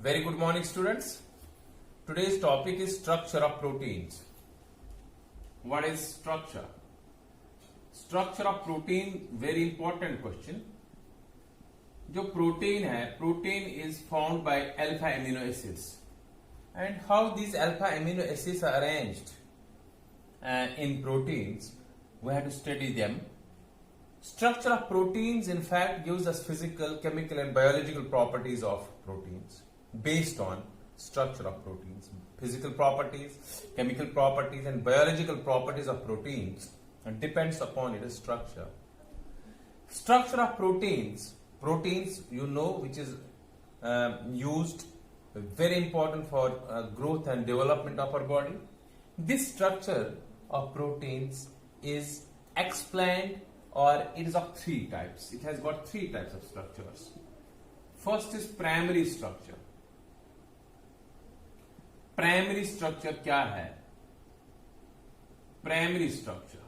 Very good morning, students. Today's topic is structure of proteins. What is structure? Structure of protein, very important question. जो protein है, protein is formed by alpha amino acids. And how these alpha amino acids are arranged in proteins, we have to study them. Structure of proteins, in fact, gives us physical, chemical, and biological properties of proteins based on structure of proteins. Physical properties, chemical properties, and biological properties of proteins depends upon its structure. Structure of proteins, you know, which is used, very important for growth and development of our body. This structure of proteins is explained, or it is of three types. It has got three types of structures. First is primary structure. Primary structure क्या है? Primary structure.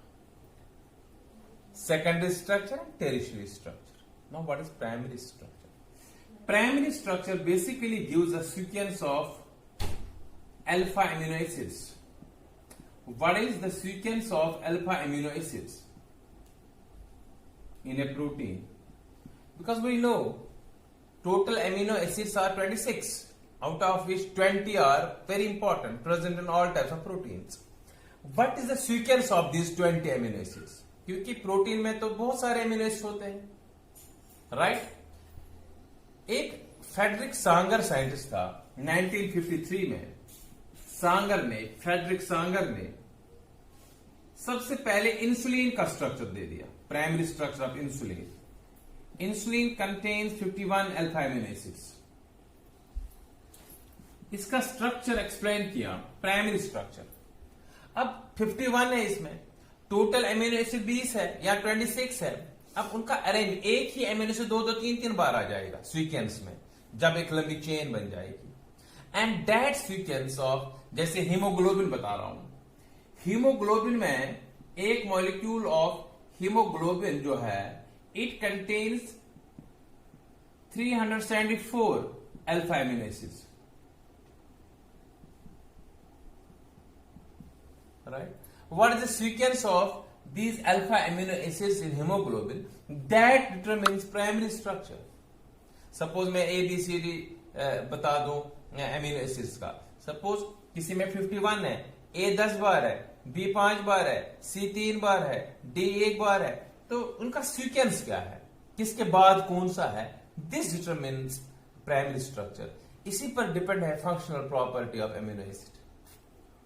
Secondary structure and tertiary structure. Now what is primary structure? Primary structure basically gives a sequence of alpha amino acids. What is the sequence of alpha amino acids in a protein? Because we know total amino acids are 26, out of which 20 are very important, present in all types of proteins. What is the sequence of these 20 amino acids? क्योंकि protein में तो बहुत सारे amino acids होते हैं, right? एक Frederick सांगर scientist था 1953 में. फ्रेडरिक सांगर ने सबसे पहले इंसुलिन का स्ट्रक्चर दे दिया. Primary structure of insulin. Insulin contains 51 alpha amino acids. इसका स्ट्रक्चर एक्सप्लेन किया, प्राइमरी स्ट्रक्चर. अब 51 है, इसमें टोटल अमीनो एसिड 20 है या 26 है. अब उनका अरेंज एक ही अमीनो एसिड 2-3 बार आ जाएगा सीक्वेंस में, जब एक लंबी चेन बन जाएगी. एंड दैट सीक्वेंस ऑफ, जैसे हीमोग्लोबिन बता रहा हूं, हीमोग्लोबिन में एक मॉलिक्यूल ऑफ हीमोग्लोबिन जो है, it contains 374 alpha amino acids, right? What is the sequence of these alpha amino acids in hemoglobin? That determines primary structure. Suppose मैं A, B, C, D बता दूं amino acids का. Suppose किसी में 51 है, A 10 बार है, B 5 बार है, C 3 बार है, D 1 बार है. तो उनका सीक्वेंस क्या है, किसके बाद कौन सा है? This determines primary structure. इसी पर डिपेंड है functional property of amino acid.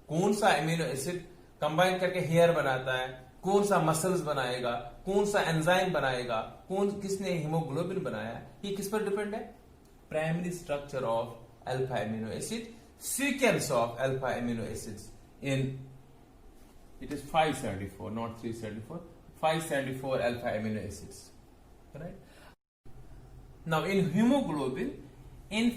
कौन सा एमिनो एसिड कंबाइन करके हेयर बनाता है, कौन सा मसल्स बनाएगा, कौन सा एंजाइम बनाएगा, किसने हीमोग्लोबिन बनाया, ये किस पर डिपेंड है? Primary structure of alpha amino acid, sequence of alpha amino acids in, it is 574, not 374, 574 alpha amino acids, right? Now in haemoglobin, in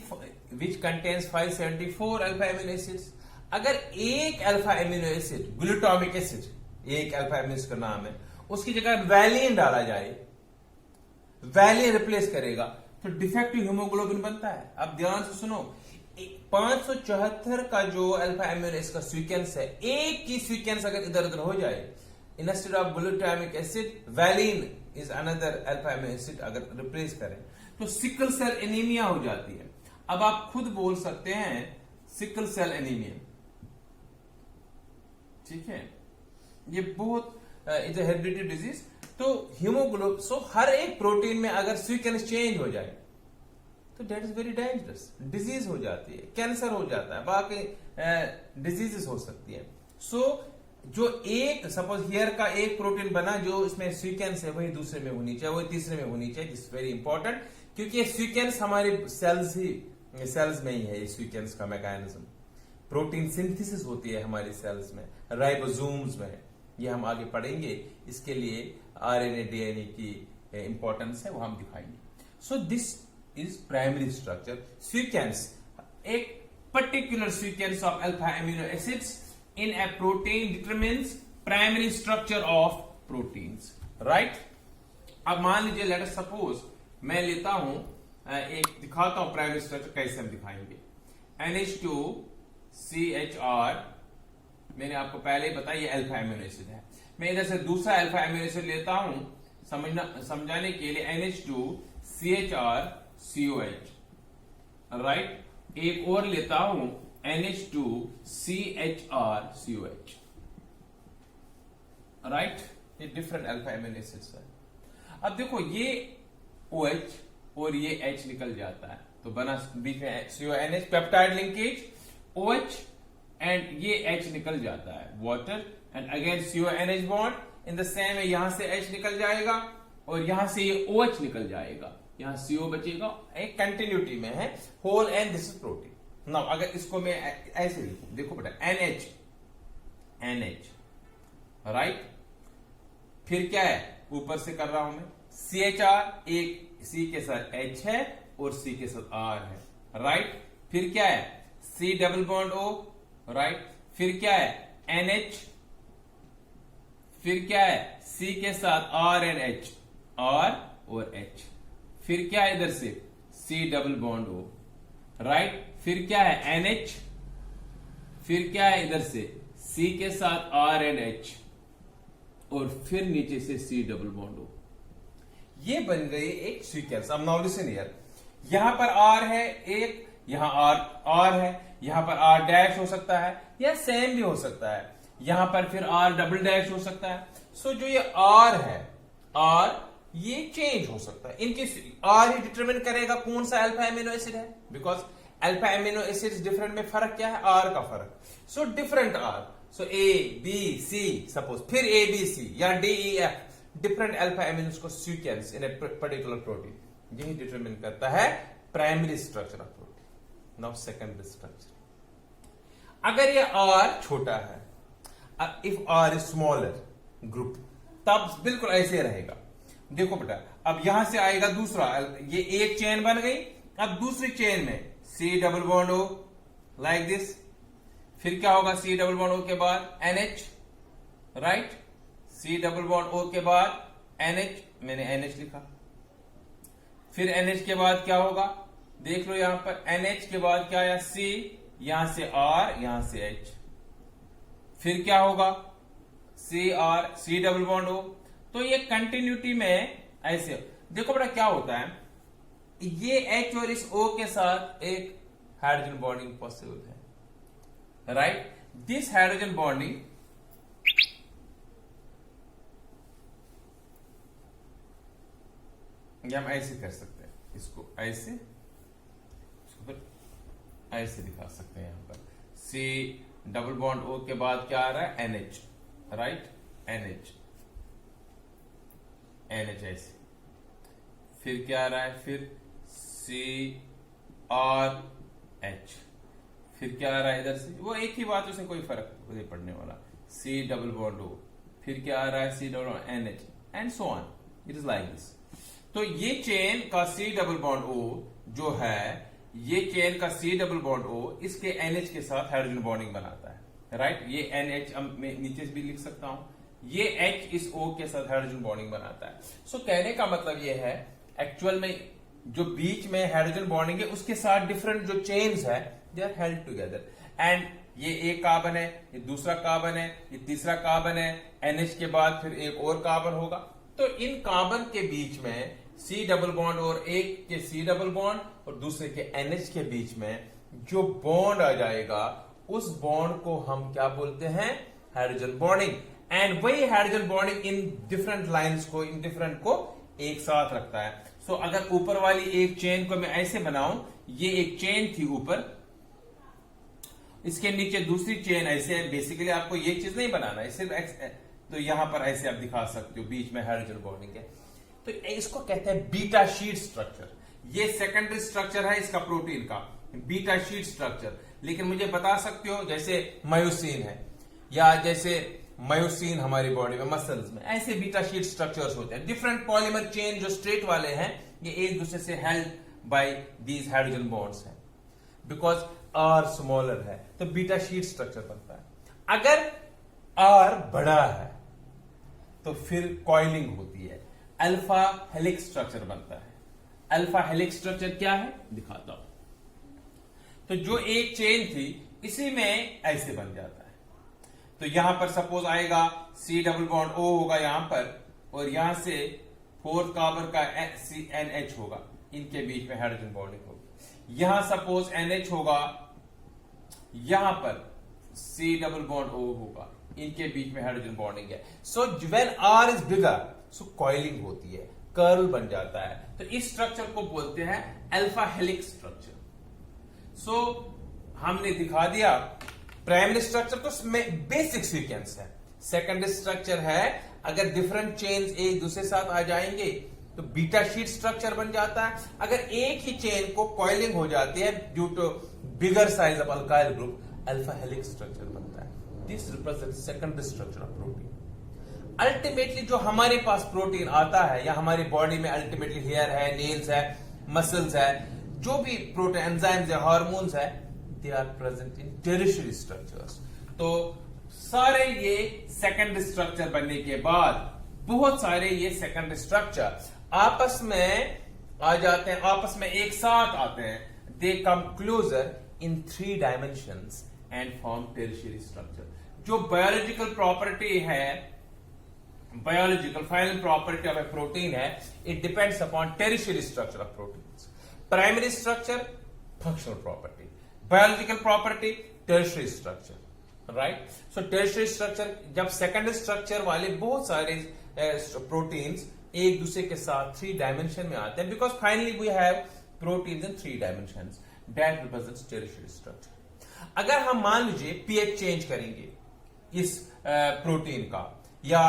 which contains 574 alpha amino acids, अगर एक alpha amino acid, glutamic acid, एक alpha amino acid का नाम है, उसकी जगह valine डाला जाए, वैलिन रिप्लेस करेगा, तो डिफेक्टिव हीमोग्लोबिन बनता है. अब ध्यान से सुनो, 574 का जो अल्फा एमिनो एसिड का सीक्वेंस है, एक की सीक्वेंस अगर इधर उधर हो जाए, instead of glutamic acid valine is another alpha amino acid अगर रिप्लेस करें, तो सिकल सेल एनीमिया हो जाती है. अब आप खुद बोल सकते हैं सिकल सेल एनीमिया, ठीक है? ये बहुत इज अ हेरिडिटरी डिजीज. तो हीमोग्लोबिन, सो हर एक प्रोटीन में अगर सीक्वेंस चेंज हो जाए तो that is very dangerous, disease हो जाती है, कैंसर हो जाता है, बाकी डिजीजेस हो सकती है. सो जो एक, सपोज हेयर का एक प्रोटीन बना, जो इसमें सीक्वेंस है वही दूसरे में होनी चाहिए, वही तीसरे में होनी चाहिए. दिस वेरी इंपॉर्टेंट, क्योंकि ये सीक्वेंस हमारे सेल्स में ही है. ये सीक्वेंस का मैकेनिज्म, प्रोटीन सिंथेसिस होती है हमारी सेल्स में, राइबोसोम्स में. ये हम आगे पढ़ेंगे, इसके लिए आरएनए डीएनए की इंपॉर्टेंस है, वो हम दिखाएंगे. So this is primary structure. Sequence, एक particular sequence of alpha amino acids in a protein determines primary structure of proteins, right? अब मान लीजिए, लेट अस सपोज मैं लेता हूं एक दिखाता हूं प्राइमरी स्ट्रक्चर कैसे हम दिखाएंगे। NH2CHR, मैंने आपको पहले ही बताया ये अल्फा एमिनो एसिड है। मैं इधर से दूसरा अल्फा एमिनो एसिड लेता हूं समझाने के लिए, NH2CHRCOH, राइट। एक और लेता हूं NH2CHRCOH, राइट। ये डिफरेंट अल्फा एमिनो एसिड्स है। अब देखो ये OH और ये H निकल जाता है, तो बना बीच में CONH, peptide linkage, OH and ये H निकल जाता है, water and again CONH bond in the same है, यहां से H निकल जाएगा और यहां से ये OH निकल जाएगा, यहां CO बचेगा, एक कंटिन्यूटी में है, whole and this is protein. Now अगर इसको मैं ऐसे लिखूं, देखो बेटा NH, राइट। फिर क्या है, ऊपर से कर रहा हूं मैं CHR, एक C के साथ H है और C के साथ R है, राइट। फिर क्या है C double bond O, right. फिर क्या है NH, फिर क्या है C के साथ R एंड H, R और H। फिर क्या है इधर से C double bond O, right. फिर क्या है NH, फिर क्या है इधर से C के साथ R एंड H और फिर नीचे से C डबल बॉन्ड O। ये बन गई एक सीक्वेंस। अब नाउ लिसन हियर, यहां पर R है एक, यहां R है, यहां पर R डैश हो सकता है या सेम भी हो सकता है, यहां पर फिर R डबल डैश हो सकता है। सो जो ये R है, R ये चेंज हो सकता है, इनकी R ही डिटरमिन करेगा कौन सा अल्फा एमिनो एसिड है, because alpha amino acid different में फर्क क्या है, R का फर्क। So different R, so A B C suppose, फिर ABC या DEF, डिफरेंट अल्फा एमिनोस को sequence in a particular protein, यही डिटरमिन करता है primary structure of protein. Now secondary structure, अगर ये R छोटा है, if R is smaller group, तब बिल्कुल ऐसे रहेगा। देखो बेटा, अब यहां से आएगा दूसरा, ये एक चेन बन गई, अब दूसरी चेन में C double bond O like this, फिर क्या होगा C डबल बॉन्ड O के बाद NH, right. C double bond O के बाद NH, मैंने NH लिखा, फिर NH के बाद क्या होगा, देख लो यहां पर NH के बाद क्या आया C, यहां से R, यहां से H, फिर क्या होगा C डबल बॉन्ड O। तो ये कंटिन्यूटी में ऐसे देखो बेटा क्या होता है, ये H और इस O के साथ एक हाइड्रोजन बॉन्डिंग पॉसिबल है, राइट। दिस हाइड्रोजन बॉन्डिंग या हम ऐसे कर सकते हैं, इसको ऐसे, इसको फिर ऐसे दिखा सकते हैं। यहां पर C डबल बॉन्ड O के बाद क्या आ रहा है NH, राइट, NH ऐसे, फिर क्या आ रहा है, फिर CRH, फिर क्या आ रहा है इधर से, वो एक ही बात, उसमें कोई फर्क नहीं पड़ने वाला, C डबल बॉन्ड O, फिर क्या आ रहा है C double bond NH and so on, it is like this. तो ये चेन का C डबल बॉन्ड O जो है, ये चेन का C डबल बॉन्ड O इसके NH के साथ हाइड्रोजन बॉन्डिंग बनाता है, राइट। ये NH मैं नीचे भी लिख सकता हूं, ये H इस O के साथ हाइड्रोजन बॉन्डिंग बनाता है। सो कहने का मतलब ये है, एक्चुअल में जो बीच में हाइड्रोजन बॉन्डिंग है उसके साथ डिफरेंट जो चेन्स है they are held together, and ये एक कार्बन है, ये दूसरा कार्बन है, ये तीसरा कार्बन है, NH के बाद फिर एक और कार्बन होगा। तो इन कार्बन के बीच में C डबल बॉन्ड और एक के C डबल बॉन्ड और दूसरे के NH के बीच में जो बॉन्ड आ जाएगा, उस बॉन्ड को हम क्या बोलते हैं, हाइड्रोजन बॉन्डिंग। एंड वही hydrogen bonding in different lines को, इन डिफरेंट को एक साथ रखता है। सो अगर ऊपर वाली एक चेन को मैं ऐसे बनाऊं, ये एक चेन थी ऊपर, इसके नीचे दूसरी चेन ऐसे है, बेसिकली आपको ये चीज नहीं बनाना है, सिर्फ तो यहां पर ऐसे आप दिखा सकते हो, बीच में हाइड्रोजन बॉन्डिंग है। तो इसको कहते हैं बीटा शीट स्ट्रक्चर। ये सेकेंडरी स्ट्रक्चर है इसका प्रोटीन का, बीटा शीट स्ट्रक्चर। लेकिन मुझे बता सकते हो जैसे मायोसिन है, या जैसे मायोसिन हमारी बॉडी में, मसल्स में, ऐसे बीटा शीट स्ट्रक्चर्स होते हैं। डिफरेंट पॉलीमर चेन जो स्ट्रेट वाले हैं, ये एक दूसरे से held by these hydrogen bonds हैं, बिकॉज R स्मॉलर है, तो बीटा शीट स्ट्रक्चर बनता है। अगर R बड़ा है तो फिर कॉइलिंग होती है, अल्फा हेलिक्स स्ट्रक्चर बनता है। अल्फा हेलिक्स स्ट्रक्चर क्या है दिखाता हूं। तो जो एक चेन थी इसी में ऐसे बन जाता है। तो यहां पर सपोज आएगा C डबल बॉन्ड O होगा यहां पर, और यहां से फोर्थ कार्बन का NH होगा, इनके बीच में हाइड्रोजन बॉन्डिंग होगी। यहां सपोज NH होगा, यहां पर C डबल बॉन्ड O होगा, इनके बीच में हाइड्रोजन बॉन्डिंग है। So when R is bigger so coiling होती है, कर्ल बन जाता है। तो इस स्ट्रक्चर को बोलते हैं अल्फा हेलिक्स स्ट्रक्चर। सो हमने दिखा दिया प्राइमरी स्ट्रक्चर तो बेसिक सीक्वेंस है। सेकेंडरी स्ट्रक्चर है अगर डिफरेंट चेन्स एक दूसरे साथ आ जाएंगे तो बीटा शीट स्ट्रक्चर बन जाता है। अगर एक ही चेन को कॉइलिंग हो जाती है due to bigger size of alkyl group, alpha helix structure बनता है। This represent secondary structure of protein. Ultimately जो हमारे पास प्रोटीन आता है या हमारी बॉडी में अल्टीमेटली हेयर है, नेल्स है, मसल्स है, जो भी प्रोटीन एंजाइम्स है, हार्मोन्स है, they are present in tertiary structures. तो सारे ये सेकेंडरी स्ट्रक्चर बनने के बाद बहुत सारे ये सेकेंडरी स्ट्रक्चर आपस में आ जाते हैं, आपस में एक साथ आते हैं। They come closer in 3 dimensions and form tertiary structure. जो बायोलॉजिकल प्रॉपर्टी है, biological final property of a protein है, it depends upon tertiary structure of proteins. Primary structure functional property, biological property tertiary structure, right. So tertiary structure जब secondary structure वाले बहुत सारे proteins एक दूसरे के साथ 3 डायमेंशन में आते हैं, because finally we have proteins in 3 dimensions, that represents tertiary structure. अगर हम मान लीजिए पीएच चेंज करेंगे इस प्रोटीन का, या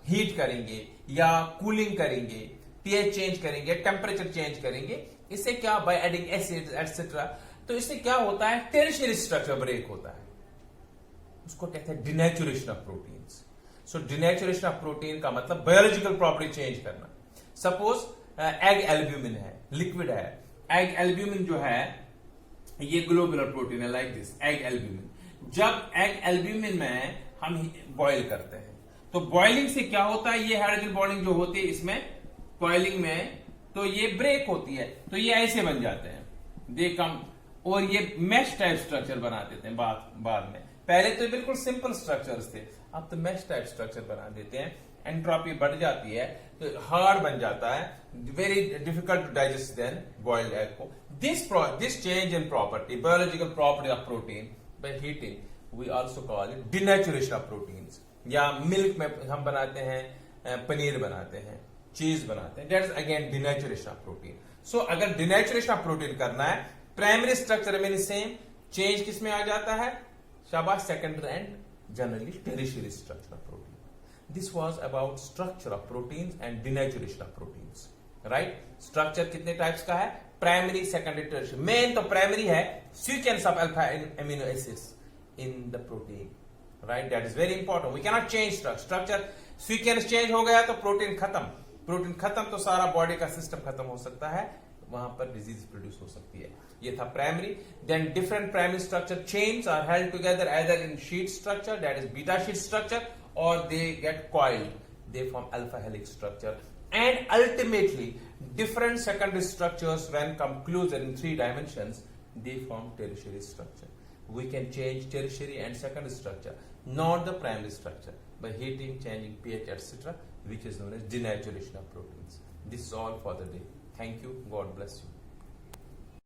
हीट करेंगे या कूलिंग करेंगे, पीएच चेंज करेंगे, टेम्परेचर चेंज करेंगे, इससे क्या बाय एडिंग एसिड एटसेट्रा, तो इससे क्या होता है टेरिशरी स्ट्रक्चर ब्रेक होता है। उसको कहते हैं denaturation of proteins. So denaturation of protein का मतलब बायोलॉजिकल प्रॉपर्टी चेंज करना। सपोज एग एल्ब्यूमिन है, लिक्विड है। एग एल्ब्यूमिन जो है ये ग्लोबुलर प्रोटीन है, लाइक दिस एग एल्ब्यूमिन। जब एग एल्ब्यूमिन में हम बॉयल करते हैं तो बॉइलिंग से क्या होता है, ये हाइड्रोजन बॉन्डिंग जो होती है इसमें कॉइलिंग में, तो ये ब्रेक होती है, तो ये ऐसे बन जाते हैं दे कम, और ये मैश टाइप स्ट्रक्चर बना देते हैं बाद में। पहले तो बिल्कुल सिंपल स्ट्रक्चर्स थे, अब तो मैश टाइप स्ट्रक्चर बना देते हैं। एंट्रोपी बढ़ जाती है तो हार्ड बन जाता है, very difficult to digest then boiled egg को। This change in property, biological property of protein by heating we also call it denaturation of proteins. या मिल्क में हम बनाते हैं, पनीर बनाते हैं, चीज बनाते हैं, that is again denaturation of protein. So अगर डिनेचुरेशन ऑफ प्रोटीन करना है, primary structure remain same, change किस में आ जाता है, शाबाश, secondary and generally tertiary structure of protein. This was about structure of proteins and denaturation of proteins, right. Structure कितने टाइप्स का है, प्राइमरी, सेकेंडरी, टेरिशरी। मेन तो प्राइमरी है, sequence of alpha amino acids in the protein, right, that is very important. We cannot change structure, sequence change हो गया तो protein खत्म तो सारा बॉडी का सिस्टम खत्म हो सकता है, वहां पर डिजीज प्रोड्यूस हो सकती है। ये था primary. Then different primary structure chains are held together either in sheet structure, that is beta sheet structure, or they get coiled, they form alpha helix structure. And ultimately different secondary structures when come closer in 3 dimensions, they form tertiary structure. We can change tertiary and secondary structure, not the primary structure, by heating, changing pH, etc., which is known as denaturation of proteins. This is all for the day. Thank you. God bless you.